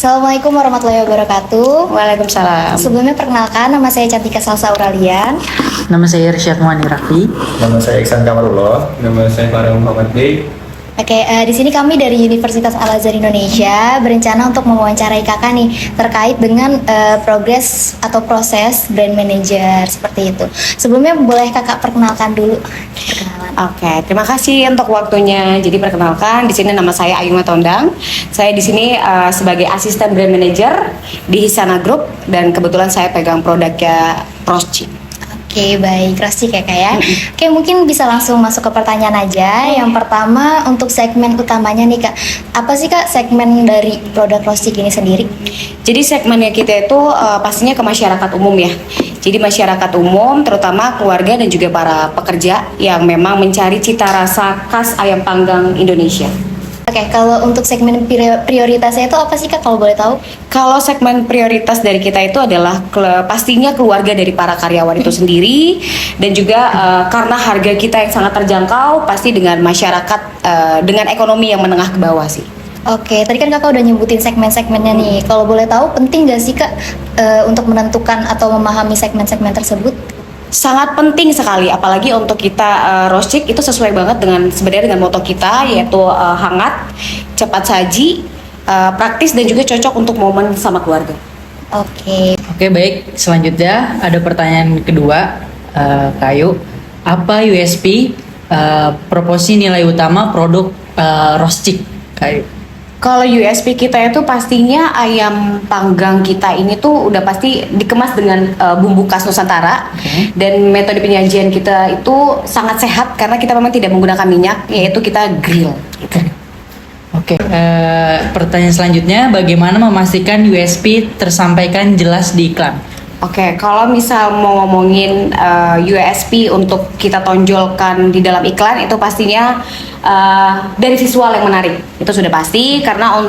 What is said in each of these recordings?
Assalamualaikum warahmatullahi wabarakatuh. Waalaikumsalam. Sebelumnya perkenalkan, nama saya Cantika Salsa Auralian. Nama saya Irsyad Muani Rafi. Nama saya Iksan Kamarullah. Nama saya Farah Muhammad Bey. Oke, di sini kami dari Universitas Al-Azhar Indonesia berencana untuk mewawancarai kakak nih terkait dengan progres atau proses brand manager seperti itu. Sebelumnya boleh kakak perkenalkan dulu. Oke, terima kasih untuk waktunya. Jadi perkenalkan, di sini nama saya Ayu Matondang. Saya di sini sebagai asisten brand manager di Hisana Group dan kebetulan saya pegang produknya Prosci. Oke, baik, Roscik ya kak ya. Oke, mungkin bisa langsung masuk ke pertanyaan aja. Yang pertama untuk segmen utamanya nih kak, apa sih kak segmen dari produk Roscik ini sendiri? Jadi segmennya kita itu pastinya ke masyarakat umum ya. Jadi masyarakat umum, terutama keluarga dan juga para pekerja yang memang mencari cita rasa khas ayam panggang Indonesia. Oke, kalau untuk segmen prioritasnya itu apa sih kak kalau boleh tahu? Kalau segmen prioritas dari kita itu adalah pastinya keluarga dari para karyawan itu sendiri dan juga karena harga kita yang sangat terjangkau, pasti dengan masyarakat dengan ekonomi yang menengah ke bawah sih. Oke, tadi kan kakak udah nyebutin segmen-segmennya nih. Kalau boleh tahu, penting gak sih kak untuk menentukan atau memahami segmen-segmen tersebut? Sangat penting sekali, apalagi untuk kita Roscik itu sesuai banget dengan sebenarnya dengan moto kita yaitu hangat, cepat saji, praktis dan juga cocok untuk momen sama keluarga. Oke, baik. Selanjutnya ada pertanyaan kedua, Kayu. Apa USP proporsi nilai utama produk Roscik, Kayu? Kalau USP kita itu pastinya ayam panggang kita ini tuh udah pasti dikemas dengan bumbu khas Nusantara. Dan metode penyajian kita itu sangat sehat karena kita memang tidak menggunakan minyak, yaitu kita grill. Gitu. Oke, pertanyaan selanjutnya, bagaimana memastikan USP tersampaikan jelas di iklan? Oke, kalau misal mau ngomongin USP untuk kita tonjolkan di dalam iklan itu pastinya dari visual yang menarik. Itu sudah pasti karena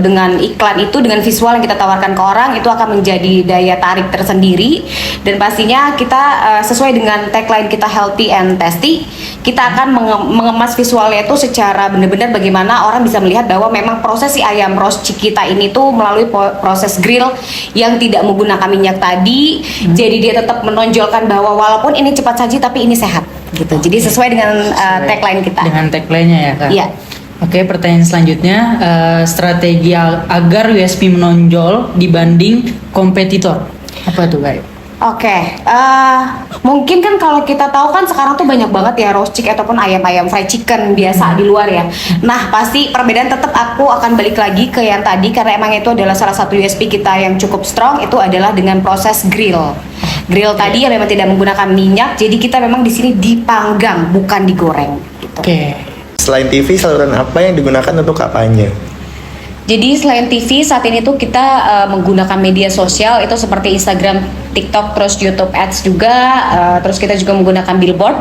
dengan iklan itu, dengan visual yang kita tawarkan ke orang itu akan menjadi daya tarik tersendiri dan pastinya kita sesuai dengan tagline kita healthy and tasty, kita akan mengemas visualnya itu secara benar-benar bagaimana orang bisa melihat bahwa memang proses si ayam Roscik kita ini tuh melalui proses grill yang tidak menggunakan minyak tadi. Jadi dia tetap menonjolkan bahwa walaupun ini cepat saji tapi ini sehat gitu. Jadi sesuai dengan tagline kita. Dengan tagline-nya ya kak? Iya. Oke, pertanyaan selanjutnya, strategi agar USP menonjol dibanding kompetitor. Apa tuh kak? Oke, mungkin kan kalau kita tahu kan sekarang tuh banyak banget ya Roscik ataupun ayam-ayam fried chicken biasa di luar ya. Nah pasti perbedaan tetap aku akan balik lagi ke yang tadi karena emang itu adalah salah satu USP kita yang cukup strong, itu adalah dengan proses grill. Grill tadi yang memang tidak menggunakan minyak, jadi kita memang di sini dipanggang bukan digoreng. Gitu. Oke. Selain TV, saluran apa yang digunakan untuk kampanye? Jadi selain TV saat ini tuh kita menggunakan media sosial itu seperti Instagram, TikTok, terus YouTube Ads juga, terus kita juga menggunakan billboard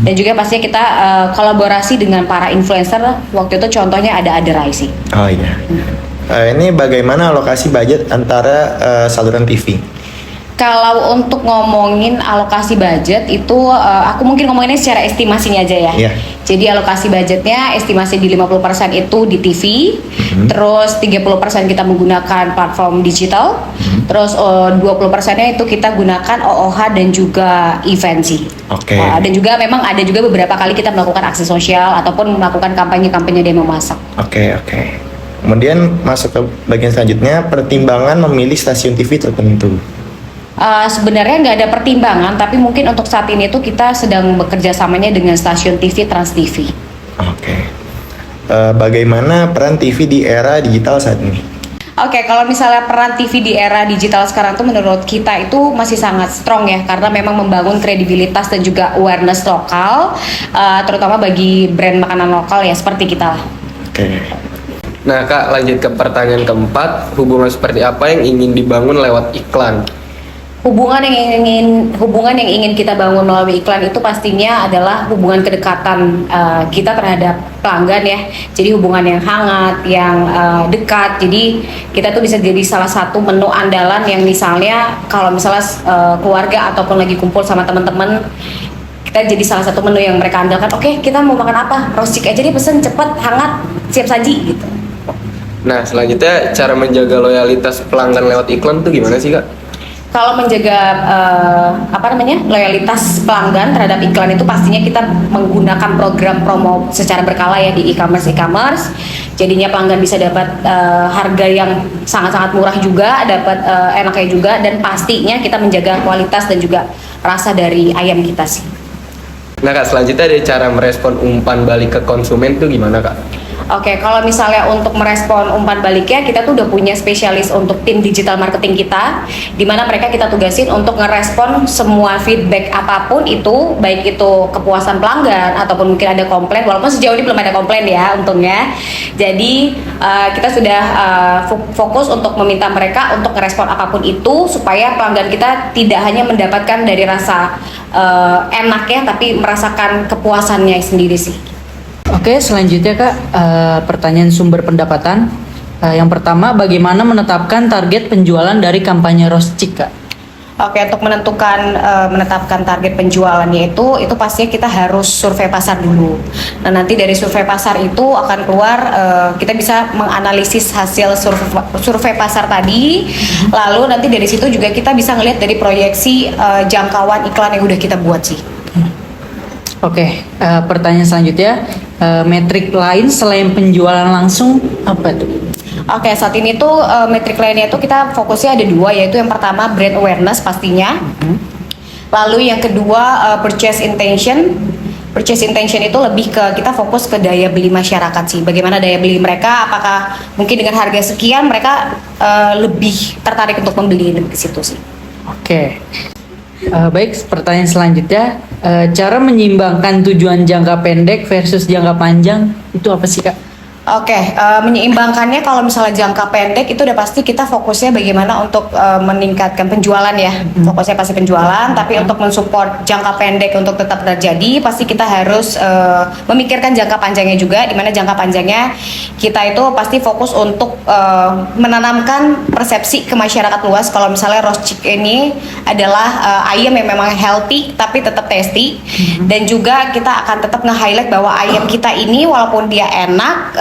dan juga pastinya kita kolaborasi dengan para influencer. Waktu itu contohnya ada Aderai sih. Oh iya. Ini bagaimana alokasi budget antara saluran TV? Kalau untuk ngomongin alokasi budget itu aku mungkin ngomonginnya secara estimasinya aja ya. Iya. Jadi alokasi budgetnya estimasi di 50% itu di TV, terus 30% kita menggunakan platform digital, terus 20%-nya itu kita gunakan OOH dan juga event sih. Oke. Dan juga memang ada juga beberapa kali kita melakukan aksi sosial ataupun melakukan kampanye-kampanye demo masak. Oke. Kemudian masuk ke bagian selanjutnya, pertimbangan memilih stasiun TV tertentu. Sebenarnya nggak ada pertimbangan, tapi mungkin untuk saat ini tuh kita sedang bekerja samanya dengan stasiun TV Trans TV. Oke. Bagaimana peran TV di era digital saat ini? Oke, kalau misalnya peran TV di era digital sekarang tuh menurut kita itu masih sangat strong ya, karena memang membangun kredibilitas dan juga awareness lokal, terutama bagi brand makanan lokal ya seperti kita lah. Oke. Nah kak, lanjut ke pertanyaan keempat, hubungan seperti apa yang ingin dibangun lewat iklan? Hubungan yang ingin kita bangun melalui iklan itu pastinya adalah hubungan kedekatan kita terhadap pelanggan ya. Jadi hubungan yang hangat, yang dekat. Jadi kita tuh bisa jadi salah satu menu andalan yang misalnya kalau misalnya keluarga ataupun lagi kumpul sama teman-teman, kita jadi salah satu menu yang mereka andalkan. Oke, kita mau makan apa? Roscik aja deh, pesen cepet, hangat, siap saji gitu. Nah, selanjutnya cara menjaga loyalitas pelanggan lewat iklan tuh gimana sih, Kak? Kalau menjaga loyalitas pelanggan terhadap iklan itu pastinya kita menggunakan program promo secara berkala ya di e-commerce. Jadinya pelanggan bisa dapat harga yang sangat-sangat murah juga, dapat enaknya juga, dan pastinya kita menjaga kualitas dan juga rasa dari ayam kita sih. Nah, Kak, selanjutnya ada cara merespon umpan balik ke konsumen tuh gimana, Kak? Oke, kalau misalnya untuk merespon umpan baliknya, kita tuh udah punya spesialis untuk tim digital marketing kita, di mana mereka kita tugasin untuk ngerespon semua feedback apapun itu, baik itu kepuasan pelanggan ataupun mungkin ada komplain, walaupun sejauh ini belum ada komplain ya, untungnya. Jadi kita sudah fokus untuk meminta mereka untuk ngerespon apapun itu, supaya pelanggan kita tidak hanya mendapatkan dari rasa enaknya, tapi merasakan kepuasannya sendiri sih. Oke, selanjutnya Kak, pertanyaan sumber pendapatan. Yang pertama, bagaimana menetapkan target penjualan dari kampanye Roscik, Kak? Oke, untuk menetapkan target penjualannya itu pastinya kita harus survei pasar dulu. Nah, nanti dari survei pasar itu akan keluar, kita bisa menganalisis hasil survei pasar tadi. Lalu nanti dari situ juga kita bisa ngelihat dari proyeksi jangkauan iklan yang udah kita buat sih. Oke, pertanyaan selanjutnya, metrik lain selain penjualan langsung apa tuh? Oke, saat ini tuh metrik lainnya itu kita fokusnya ada dua, yaitu yang pertama brand awareness pastinya. Lalu yang kedua purchase intention. Purchase intention itu lebih ke kita fokus ke daya beli masyarakat sih. Bagaimana daya beli mereka? Apakah mungkin dengan harga sekian mereka lebih tertarik untuk membeli ke situ sih? Oke. Baik, pertanyaan selanjutnya, cara menyeimbangkan tujuan jangka pendek versus jangka panjang itu apa sih, Kak? Oke, menyeimbangkannya kalau misalnya jangka pendek itu udah pasti kita fokusnya bagaimana untuk meningkatkan penjualan ya. Fokusnya pasti penjualan, tapi untuk mensupport jangka pendek untuk tetap terjadi, pasti kita harus memikirkan jangka panjangnya juga, di mana jangka panjangnya kita itu pasti fokus untuk menanamkan persepsi ke masyarakat luas kalau misalnya Roscik ini adalah ayam yang memang healthy tapi tetap tasty, dan juga kita akan tetap nge-highlight bahwa ayam kita ini walaupun dia enak,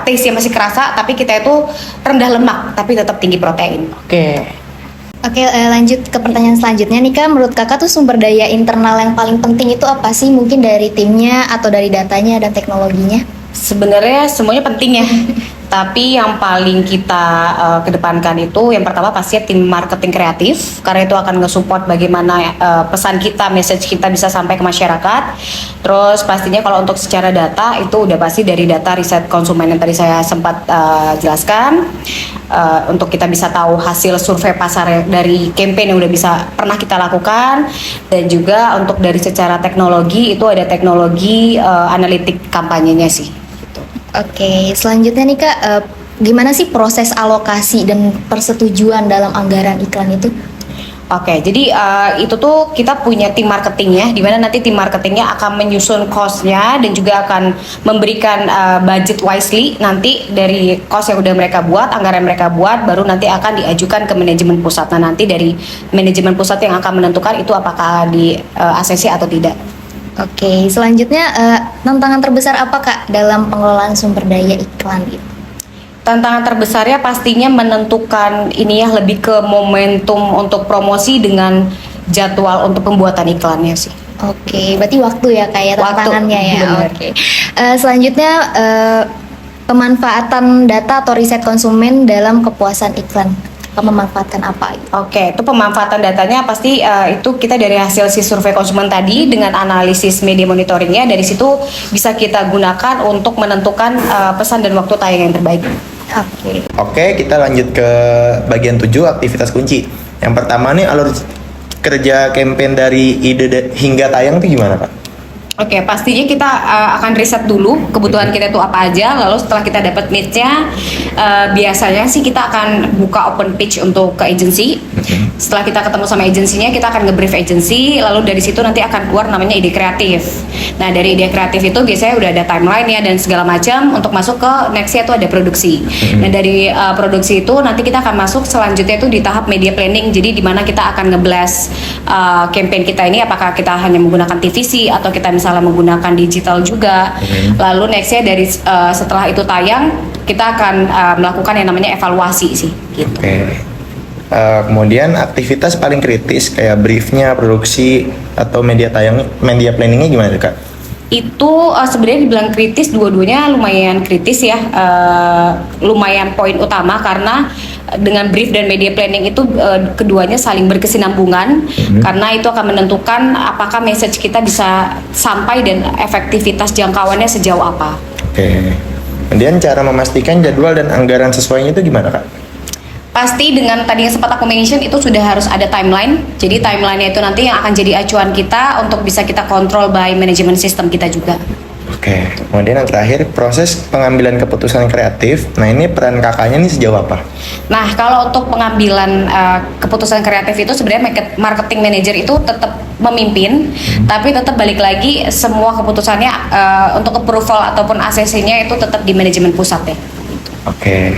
taste-nya masih kerasa, tapi kita itu rendah lemak tapi tetap tinggi protein. Oke, lanjut ke pertanyaan selanjutnya nih Kak. Menurut Kakak tuh sumber daya internal yang paling penting itu apa sih? Mungkin dari timnya atau dari datanya dan teknologinya? Sebenarnya semuanya penting ya. Tapi yang paling kita kedepankan itu yang pertama pasti tim marketing kreatif, karena itu akan nge-support bagaimana pesan kita, message kita bisa sampai ke masyarakat. Terus pastinya kalau untuk secara data itu udah pasti dari data riset konsumen yang tadi saya sempat jelaskan, untuk kita bisa tahu hasil survei pasar dari campaign yang udah pernah kita lakukan, dan juga untuk dari secara teknologi itu ada teknologi analitik kampanyenya sih. Oke, selanjutnya nih Kak, gimana sih proses alokasi dan persetujuan dalam anggaran iklan itu? Oke, jadi itu tuh kita punya tim marketingnya, di mana nanti tim marketingnya akan menyusun cost-nya dan juga akan memberikan budget wisely nanti dari cost yang udah mereka buat, anggaran mereka buat, baru nanti akan diajukan ke manajemen pusat. Nah, nanti dari manajemen pusat yang akan menentukan itu apakah di ACC atau tidak. Oke, selanjutnya tantangan terbesar apa Kak dalam pengelolaan sumber daya iklan itu? Tantangan terbesarnya pastinya menentukan ini ya, lebih ke momentum untuk promosi dengan jadwal untuk pembuatan iklannya sih. Oke, berarti waktu ya Kak ya tantangannya ya. Bener. Oke. Selanjutnya pemanfaatan data atau riset konsumen dalam kepuasan iklan. Memanfaatkan apa? Oke, itu pemanfaatan datanya pasti itu kita dari hasil si survei konsumen tadi dengan analisis media monitoringnya, dari situ bisa kita gunakan untuk menentukan pesan dan waktu tayang yang terbaik. Oke, kita lanjut ke bagian 7, aktivitas kunci. Yang pertama nih, alur kerja campaign dari ide hingga tayang itu gimana Pak? Oke, pastinya kita akan riset dulu kebutuhan kita itu apa aja. Lalu setelah kita dapat needs-nya, biasanya sih kita akan buka open pitch untuk ke agency. Setelah kita ketemu sama agensinya, kita akan nge-brief agensi, lalu dari situ nanti akan keluar namanya ide kreatif. Nah, dari ide kreatif itu biasanya udah ada timeline ya dan segala macam untuk masuk ke nextnya itu ada produksi. Nah, dari produksi itu nanti kita akan masuk selanjutnya itu di tahap media planning. Jadi di mana kita akan nge-blast campaign kita ini, apakah kita hanya menggunakan TVC atau kita misalnya menggunakan digital juga. Lalu nextnya dari setelah itu tayang, kita akan melakukan yang namanya evaluasi sih. Gitu. Oke. Kemudian aktivitas paling kritis kayak briefnya, produksi atau media planningnya gimana tuh, Kak? Itu sebenarnya dibilang kritis, dua-duanya lumayan kritis ya, lumayan poin utama karena dengan brief dan media planning itu keduanya saling berkesinambungan karena itu akan menentukan apakah message kita bisa sampai dan efektivitas jangkauannya sejauh apa. Oke. Kemudian cara memastikan jadwal dan anggaran sesuainya itu gimana, Kak? Pasti dengan tadi yang sempat aku mention itu sudah harus ada timeline. Jadi timelinenya itu nanti yang akan jadi acuan kita untuk bisa kita kontrol by manajemen sistem kita juga. Oke. Kemudian yang terakhir proses pengambilan keputusan kreatif. Nah ini peran kakaknya nih sejauh apa? Nah kalau untuk pengambilan keputusan kreatif itu sebenarnya marketing manager itu tetap memimpin, tapi tetap balik lagi semua keputusannya untuk approval ataupun ACC-nya itu tetap di manajemen pusat ya. Oke.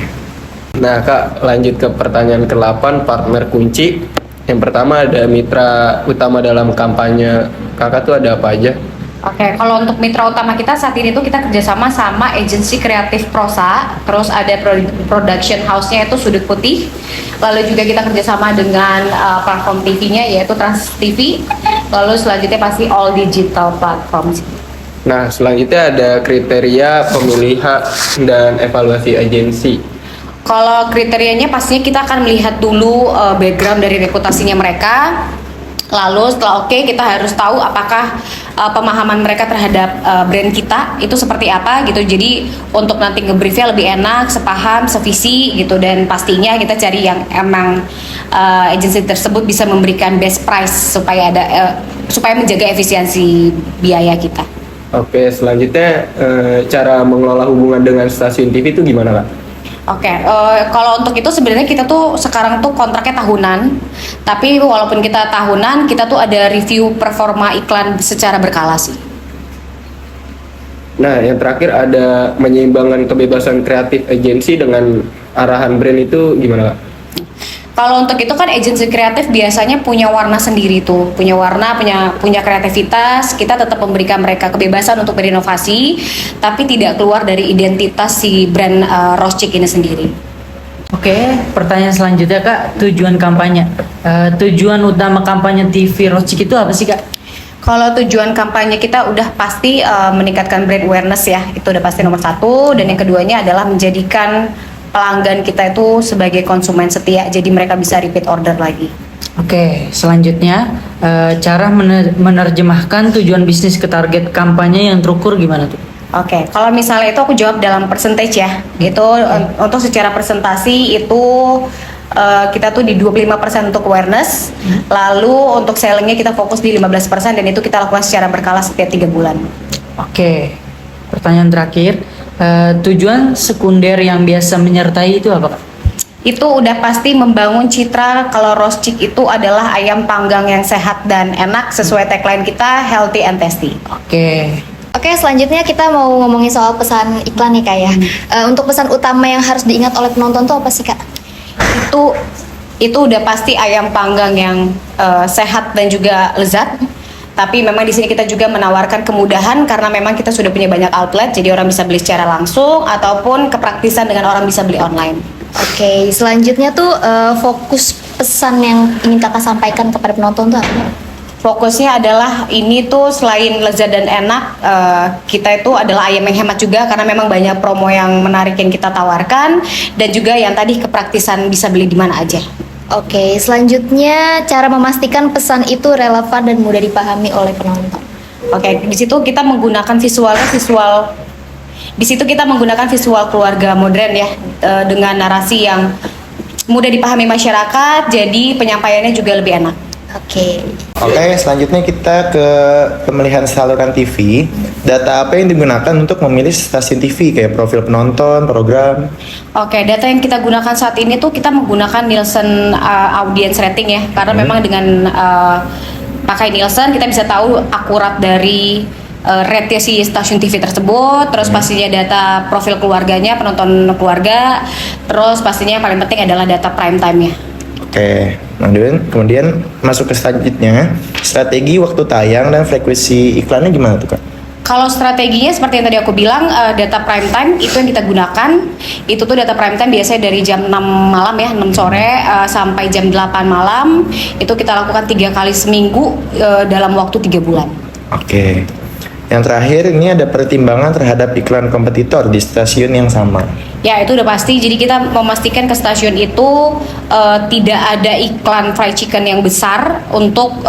Nah Kak, lanjut ke pertanyaan ke-8, partner kunci. Yang pertama ada mitra utama dalam kampanye Kakak tuh ada apa aja? Oke, kalau untuk mitra utama kita saat ini tuh kita kerjasama sama agensi kreatif Prosa, terus ada production house-nya itu Sudut Putih, lalu juga kita kerjasama dengan platform TV-nya yaitu Trans TV, lalu selanjutnya pasti all digital platform. Nah selanjutnya ada kriteria pemilihan dan evaluasi agensi. Kalau kriterianya pastinya kita akan melihat dulu background dari reputasinya mereka. Lalu setelah oke, kita harus tahu apakah pemahaman mereka terhadap brand kita itu seperti apa gitu. Jadi untuk nanti ngebriefnya lebih enak, sepaham, sevisi gitu. Dan pastinya kita cari yang emang agensi tersebut bisa memberikan best price supaya ada supaya menjaga efisiensi biaya kita. Oke, selanjutnya cara mengelola hubungan dengan stasiun TV itu gimana Kak? Oke, kalau untuk itu sebenarnya kita tuh sekarang tuh kontraknya tahunan, tapi walaupun kita tahunan, kita tuh ada review performa iklan secara berkala sih. Nah, yang terakhir ada menyeimbangkan kebebasan kreatif agensi dengan arahan brand itu gimana Kak? Kalau untuk itu kan agensi kreatif biasanya punya warna sendiri tuh, punya warna, punya kreativitas. Kita tetap memberikan mereka kebebasan untuk berinovasi, tapi tidak keluar dari identitas si brand Roscik ini sendiri. Oke, pertanyaan selanjutnya Kak, tujuan kampanye. Tujuan utama kampanye TV Roscik itu apa sih Kak? Kalau tujuan kampanye kita udah pasti meningkatkan brand awareness ya, itu udah pasti nomor satu. Dan yang keduanya adalah menjadikan pelanggan kita itu sebagai konsumen setia, jadi mereka bisa repeat order lagi. Oke, selanjutnya cara menerjemahkan tujuan bisnis ke target kampanye yang terukur gimana tuh? Oke, kalau misalnya itu aku jawab dalam percentage ya. Itu untuk secara presentasi itu kita tuh di 25% untuk awareness, lalu untuk sellingnya kita fokus di 15% dan itu kita lakukan secara berkala setiap 3 bulan. Oke, pertanyaan terakhir, tujuan sekunder yang biasa menyertai itu apa Kak? Itu udah pasti membangun citra kalau Roscik itu adalah ayam panggang yang sehat dan enak sesuai tagline kita healthy and tasty. Oke, selanjutnya kita mau ngomongin soal pesan iklan nih Kak ya. Untuk pesan utama yang harus diingat oleh penonton tuh apa sih Kak? Itu udah pasti ayam panggang yang sehat dan juga lezat. Tapi memang di sini kita juga menawarkan kemudahan karena memang kita sudah punya banyak outlet, jadi orang bisa beli secara langsung ataupun kepraktisan dengan orang bisa beli online. Oke, selanjutnya tuh fokus pesan yang ingin Kakak sampaikan kepada penonton tuh apa? Fokusnya adalah ini tuh selain lezat dan enak, kita itu adalah ayam yang hemat juga karena memang banyak promo yang menarik yang kita tawarkan dan juga yang tadi kepraktisan bisa beli di mana aja. Oke, selanjutnya cara memastikan pesan itu relevan dan mudah dipahami oleh penonton. Oke, di situ kita menggunakan visual keluarga modern ya, dengan narasi yang mudah dipahami masyarakat, jadi penyampaiannya juga lebih enak. Oke. Oke, selanjutnya kita ke pemilihan saluran TV. data apa yang digunakan untuk memilih stasiun TV kayak profil penonton, program? Oke, data yang kita gunakan saat ini tuh kita menggunakan Nielsen audience rating ya, karena memang dengan pakai Nielsen kita bisa tahu akurat dari rate si stasiun TV tersebut, terus pastinya data profil keluarganya, penonton keluarga, terus pastinya yang paling penting adalah data prime time-nya. Oke, nah kemudian masuk ke selanjutnya, strategi waktu tayang dan frekuensi iklannya gimana tuh Kak? Kalau strateginya seperti yang tadi aku bilang, data prime time itu yang kita gunakan. Itu tuh data prime time biasanya dari jam 6 malam ya, 6 sore sampai jam 8 malam. Itu kita lakukan 3 kali seminggu dalam waktu 3 bulan. Oke. Yang terakhir ini ada pertimbangan terhadap iklan kompetitor di stasiun yang sama. Ya itu udah pasti. Jadi kita memastikan ke stasiun itu tidak ada iklan fried chicken yang besar untuk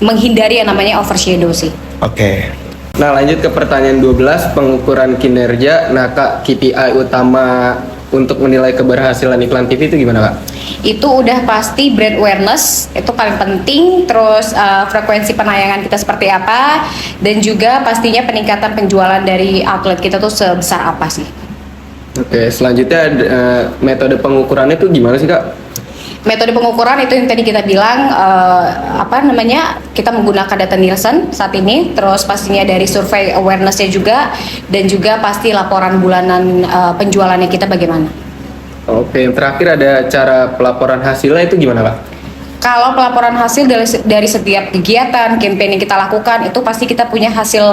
menghindari yang namanya overshadow sih. Oke. Nah, lanjut ke pertanyaan 12, pengukuran kinerja. Nah, Kak, KPI utama untuk menilai keberhasilan iklan TV itu gimana, Kak? Itu udah pasti brand awareness, itu paling penting. Terus frekuensi penayangan kita seperti apa, dan juga pastinya peningkatan penjualan dari outlet kita tuh sebesar apa sih. Oke, selanjutnya metode pengukurannya itu gimana sih, Kak? Metode pengukuran itu yang tadi kita bilang kita menggunakan data Nielsen saat ini, terus pastinya dari survei awareness-nya juga, dan juga pasti laporan bulanan penjualannya kita bagaimana. Oke, yang terakhir ada cara pelaporan hasilnya itu gimana, Kak? Kalau pelaporan hasil dari setiap kegiatan campaign yang kita lakukan itu pasti kita punya hasil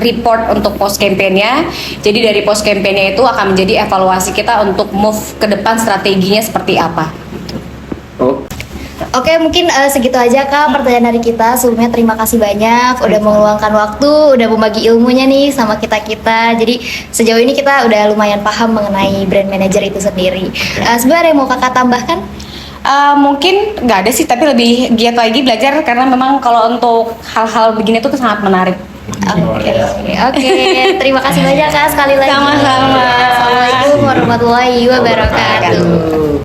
report untuk post campaignnya. Jadi dari post campaignnya itu akan menjadi evaluasi kita untuk move ke depan strateginya seperti apa. Oh. Oke, mungkin segitu aja Kak pertanyaan dari kita. Sebelumnya terima kasih banyak udah meluangkan waktu, udah membagi ilmunya nih sama kita-kita. Jadi sejauh ini kita udah lumayan paham mengenai brand manager itu sendiri. Sebenarnya mau Kakak tambahkan? Mungkin nggak ada sih, tapi lebih giat lagi belajar karena memang kalau untuk hal-hal begini tuh sangat menarik. Oke, terima kasih banyak Kak sekali lagi. Sama-sama. Assalamualaikum warahmatullahi wabarakatuh.